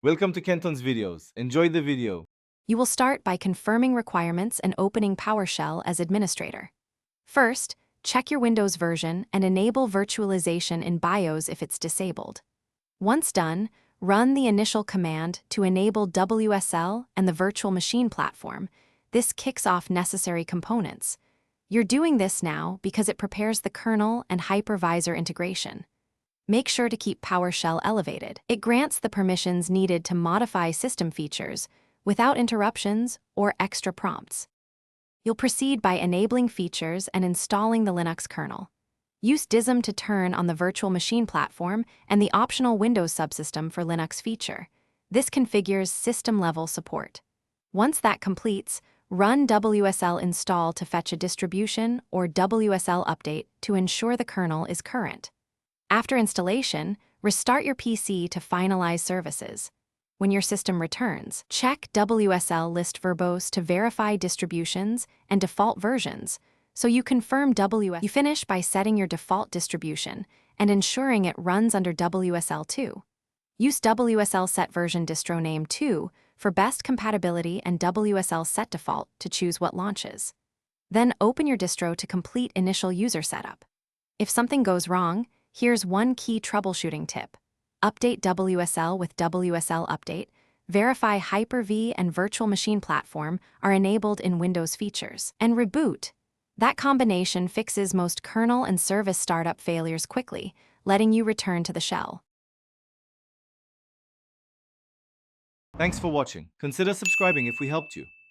Welcome to Kenton's videos. Enjoy the video. You will start by confirming requirements and opening PowerShell as administrator. First, check your Windows version and enable virtualization in BIOS if it's disabled. Once done, run the initial command to enable WSL and the virtual machine platform. This kicks off necessary components. You're doing this now because it prepares the kernel and hypervisor integration. Make sure to keep PowerShell elevated. It grants the permissions needed to modify system features without interruptions or extra prompts. You'll proceed by enabling features and installing the Linux kernel. Use DISM to turn on the virtual machine platform and the optional Windows Subsystem for Linux feature. This configures system-level support. Once that completes, run WSL install to fetch a distribution or WSL update to ensure the kernel is current. After installation, restart your PC to finalize services. When your system returns, check WSL list verbose to verify distributions and default versions, so you confirm WSL. You finish by setting your default distribution and ensuring it runs under WSL2. Use WSL set version distro name 2 for best compatibility and WSL set default to choose what launches. Then open your distro to complete initial user setup. If something goes wrong, here's one key troubleshooting tip. Update WSL with WSL Update. Verify Hyper-V and Virtual Machine Platform are enabled in Windows features. And reboot. That combination fixes most kernel and service startup failures quickly, letting you return to the shell. Thanks for watching. Consider subscribing if we helped you.